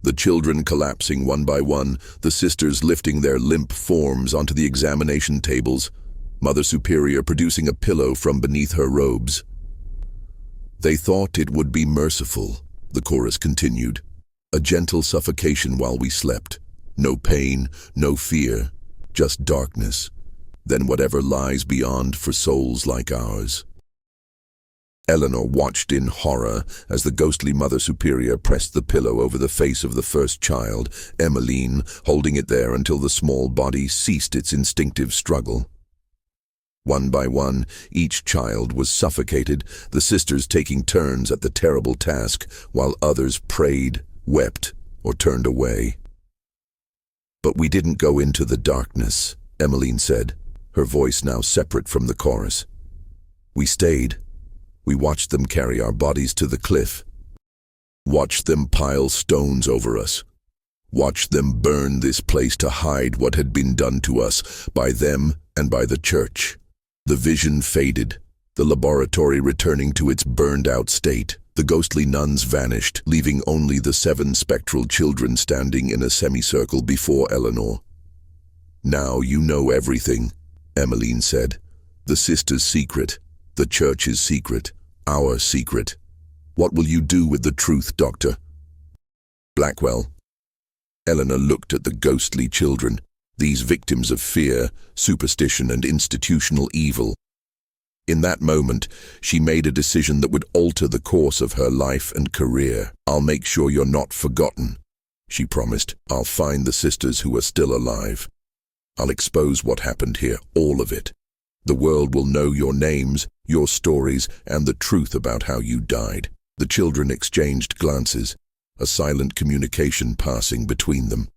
the children collapsing one by one, the sisters lifting their limp forms onto the examination tables, Mother Superior producing a pillow from beneath her robes. "They thought it would be merciful," the chorus continued. "A gentle suffocation while we slept. No pain, no fear, just darkness. Then whatever lies beyond for souls like ours." Eleanor watched in horror as the ghostly Mother Superior pressed the pillow over the face of the first child, Emmeline, holding it there until the small body ceased its instinctive struggle. One by one, each child was suffocated, the sisters taking turns at the terrible task, while others prayed, wept, or turned away. "But we didn't go into the darkness," Emmeline said, her voice now separate from the chorus. "We stayed. We watched them carry our bodies to the cliff. Watched them pile stones over us. Watched them burn this place to hide what had been done to us by them and by the church." The vision faded, the laboratory returning to its burned-out state. The ghostly nuns vanished, leaving only the 7 spectral children standing in a semicircle before Eleanor. "Now you know everything," Emmeline said. "The sisters' secret, the church's secret, our secret. What will you do with the truth, Doctor?" "Blackwell." Eleanor looked at the ghostly children, these victims of fear, superstition, and institutional evil. In that moment, she made a decision that would alter the course of her life and career. "I'll make sure you're not forgotten," she promised. "I'll find the sisters who are still alive. I'll expose what happened here, all of it. The world will know your names, your stories, and the truth about how you died." The children exchanged glances, a silent communication passing between them.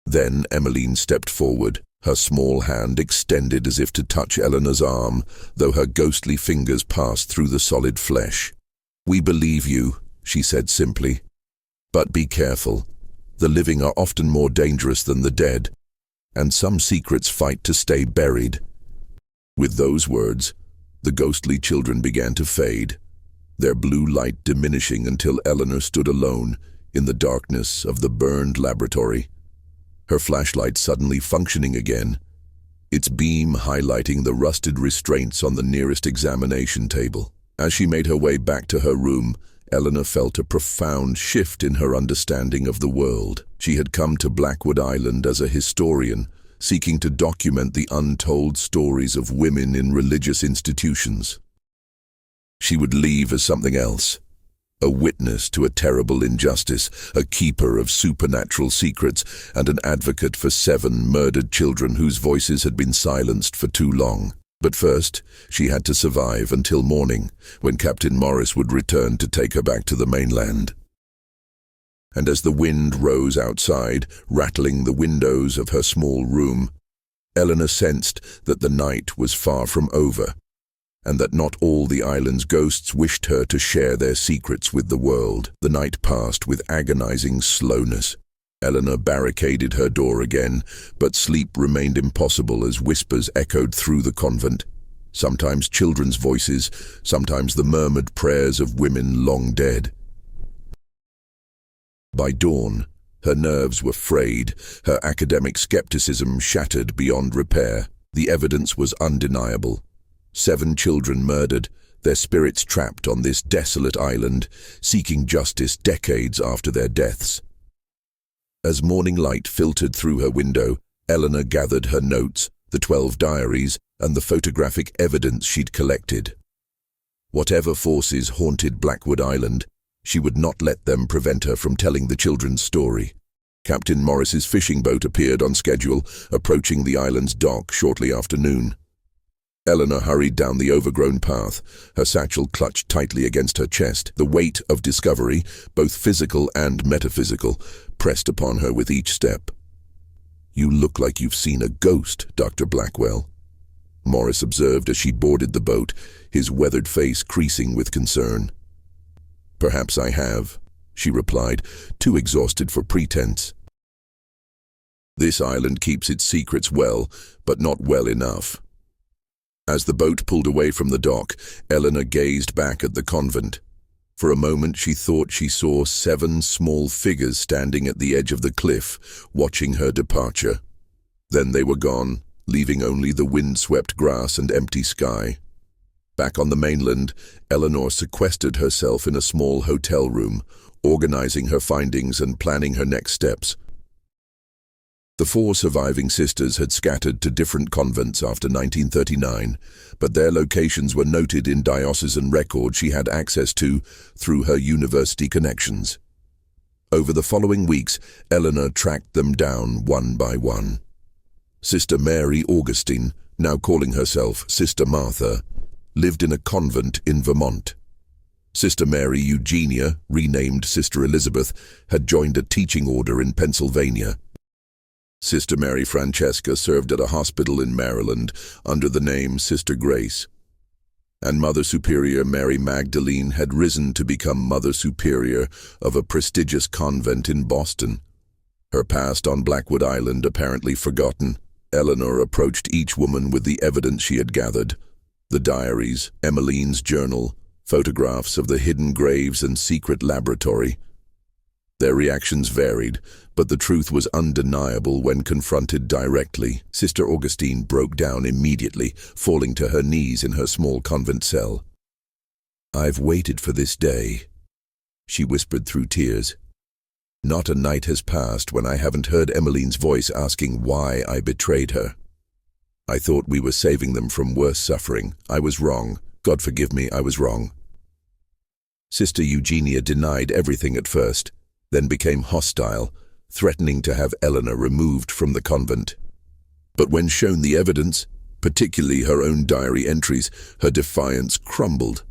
Then Emmeline stepped forward, her small hand extended as if to touch Eleanor's arm, though her ghostly fingers passed through the solid flesh. "We believe you," she said simply. "But be careful. The living are often more dangerous than the dead, and some secrets fight to stay buried." With those words, the ghostly children began to fade, their blue light diminishing until Eleanor stood alone in the darkness of the burned laboratory, her flashlight suddenly functioning again, its beam highlighting the rusted restraints on the nearest examination table. As she made her way back to her room, Eleanor felt a profound shift in her understanding of the world. She had come to Blackwood Island as a historian, seeking to document the untold stories of women in religious institutions. She would leave as something else, a witness to a terrible injustice, a keeper of supernatural secrets, and an advocate for 7 murdered children whose voices had been silenced for too long. But first, she had to survive until morning, when Captain Morris would return to take her back to the mainland. And as the wind rose outside, rattling the windows of her small room, Eleanor sensed that the night was far from over, and that not all the island's ghosts wished her to share their secrets with the world. The night passed with agonizing slowness. Eleanor barricaded her door again, but sleep remained impossible as whispers echoed through the convent. Sometimes children's voices, sometimes the murmured prayers of women long dead. By dawn, her nerves were frayed, her academic skepticism shattered beyond repair. The evidence was undeniable. 7 children murdered, their spirits trapped on this desolate island, seeking justice decades after their deaths. As morning light filtered through her window, Eleanor gathered her notes, the 12 diaries, and the photographic evidence she'd collected. Whatever forces haunted Blackwood Island, she would not let them prevent her from telling the children's story. Captain Morris's fishing boat appeared on schedule, approaching the island's dock shortly after noon. Eleanor hurried down the overgrown path, her satchel clutched tightly against her chest. The weight of discovery, both physical and metaphysical, pressed upon her with each step. "You look like you've seen a ghost, Dr. Blackwell," Morris observed as she boarded the boat, his weathered face creasing with concern. "Perhaps I have," she replied, too exhausted for pretense. "This island keeps its secrets well, but not well enough." As the boat pulled away from the dock, Eleanor gazed back at the convent. For a moment she thought she saw 7 small figures standing at the edge of the cliff, watching her departure. Then they were gone, leaving only the wind-swept grass and empty sky. Back on the mainland, Eleanor sequestered herself in a small hotel room, organizing her findings and planning her next steps. The 4 surviving sisters had scattered to different convents after 1939, but their locations were noted in diocesan records she had access to through her university connections. Over the following weeks, Eleanor tracked them down one by one. Sister Mary Augustine, now calling herself Sister Martha, lived in a convent in Vermont. Sister Mary Eugenia, renamed Sister Elizabeth, had joined a teaching order in Pennsylvania. Sister Mary Francesca served at a hospital in Maryland under the name Sister Grace. And Mother Superior Mary Magdalene had risen to become Mother Superior of a prestigious convent in Boston. Her past on Blackwood Island apparently forgotten, Eleanor approached each woman with the evidence she had gathered: the diaries, Emmeline's journal, photographs of the hidden graves and secret laboratory. Their reactions varied, but the truth was undeniable when confronted directly. Sister Augustine broke down immediately, falling to her knees in her small convent cell. "I've waited for this day," she whispered through tears. "Not a night has passed when I haven't heard Emmeline's voice asking why I betrayed her. I thought we were saving them from worse suffering. I was wrong. God forgive me, I was wrong." Sister Eugenia denied everything at first, then became hostile, threatening to have Eleanor removed from the convent. But when shown the evidence, particularly her own diary entries, her defiance crumbled.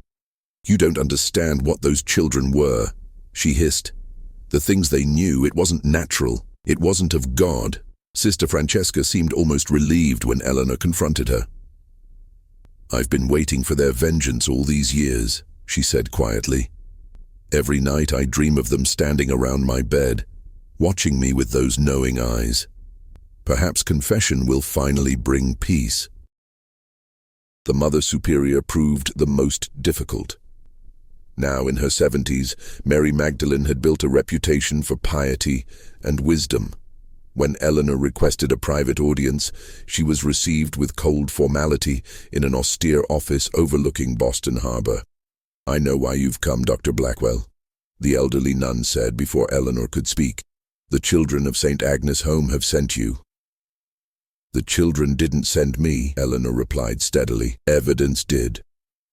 "You don't understand what those children were," she hissed. "The things they knew, it wasn't natural. It wasn't of God." Sister Francesca seemed almost relieved when Eleanor confronted her. "I've been waiting for their vengeance all these years," she said quietly. "Every night I dream of them standing around my bed, watching me with those knowing eyes. Perhaps confession will finally bring peace." The Mother Superior proved the most difficult. Now in her 70s, Mary Magdalene had built a reputation for piety and wisdom. When Eleanor requested a private audience, she was received with cold formality in an austere office overlooking Boston Harbor. "I know why you've come, Dr. Blackwell," the elderly nun said before Eleanor could speak. "The children of St. Agnes' Home have sent you." "The children didn't send me," Eleanor replied steadily. "Evidence did.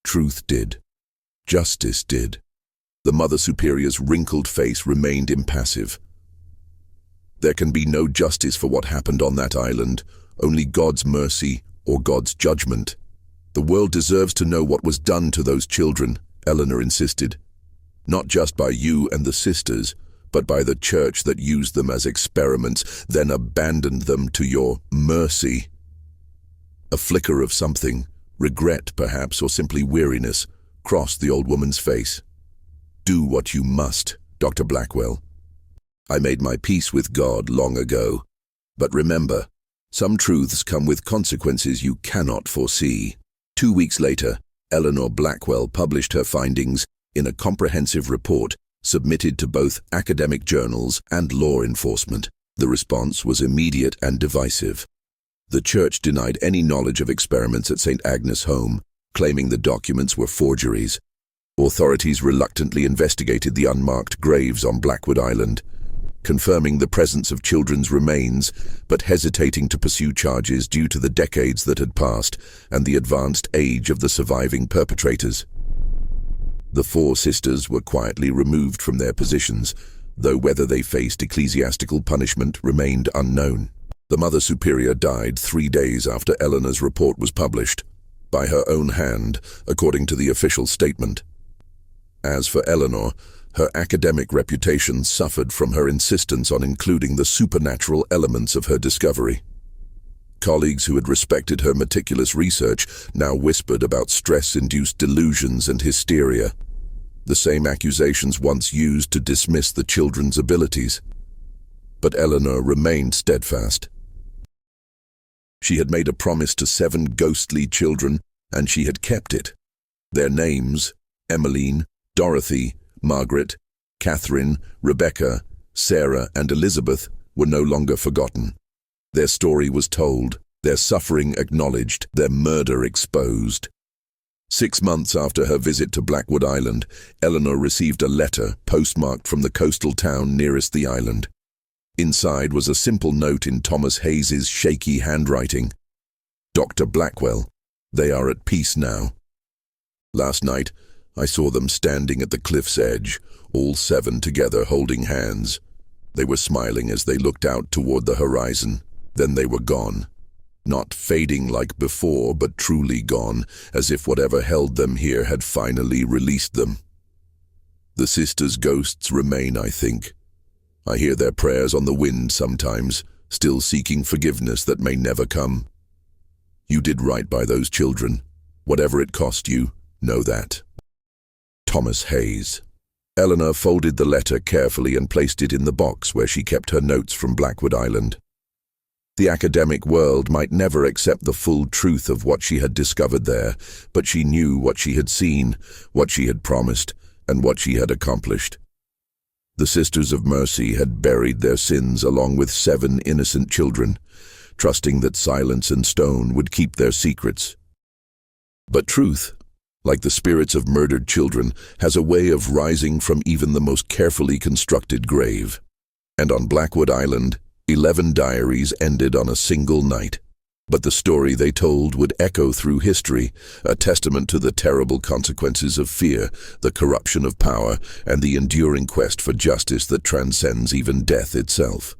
Truth did. Justice did." The Mother Superior's wrinkled face remained impassive. "There can be no justice for what happened on that island, only God's mercy or God's judgment. The world deserves to know what was done to those children," Eleanor insisted. "Not just by you and the sisters, but by the church that used them as experiments, then abandoned them to your mercy." A flicker of something, regret perhaps, or simply weariness, crossed the old woman's face. "Do what you must, Dr. Blackwell. I made my peace with God long ago. But remember, some truths come with consequences you cannot foresee." 2 weeks later, Eleanor Blackwell published her findings in a comprehensive report submitted to both academic journals and law enforcement. The response was immediate and divisive. The church denied any knowledge of experiments at St. Agnes' Home, claiming the documents were forgeries. Authorities reluctantly investigated the unmarked graves on Blackwood Island, confirming the presence of children's remains, but hesitating to pursue charges due to the decades that had passed and the advanced age of the surviving perpetrators. The 4 sisters were quietly removed from their positions, though whether they faced ecclesiastical punishment remained unknown. The Mother Superior died 3 days after Eleanor's report was published, by her own hand, according to the official statement. As for Eleanor, her academic reputation suffered from her insistence on including the supernatural elements of her discovery. Colleagues who had respected her meticulous research now whispered about stress-induced delusions and hysteria, the same accusations once used to dismiss the children's abilities. But Eleanor remained steadfast. She had made a promise to 7 ghostly children, and she had kept it. Their names, Emmeline, Dorothy, Margaret, Catherine, Rebecca, Sarah, and Elizabeth, were no longer forgotten. Their story was told, their suffering acknowledged, their murder exposed. 6 months after her visit to Blackwood Island, Eleanor received a letter postmarked from the coastal town nearest the island. Inside was a simple note in Thomas Hayes's shaky handwriting. "Dr. Blackwell, they are at peace now. Last night, I saw them standing at the cliff's edge, all 7 together holding hands. They were smiling as they looked out toward the horizon. Then they were gone. Not fading like before, but truly gone, as if whatever held them here had finally released them. The sisters' ghosts remain, I think. I hear their prayers on the wind sometimes, still seeking forgiveness that may never come. You did right by those children. Whatever it cost you, know that. Thomas Hayes." Eleanor folded the letter carefully and placed it in the box where she kept her notes from Blackwood Island. The academic world might never accept the full truth of what she had discovered there, but she knew what she had seen, what she had promised, and what she had accomplished. The Sisters of Mercy had buried their sins along with 7 innocent children, trusting that silence and stone would keep their secrets. But truth, like the spirits of murdered children, has a way of rising from even the most carefully constructed grave. And on Blackwood Island, 11 diaries ended on a single night. But the story they told would echo through history, a testament to the terrible consequences of fear, the corruption of power, and the enduring quest for justice that transcends even death itself.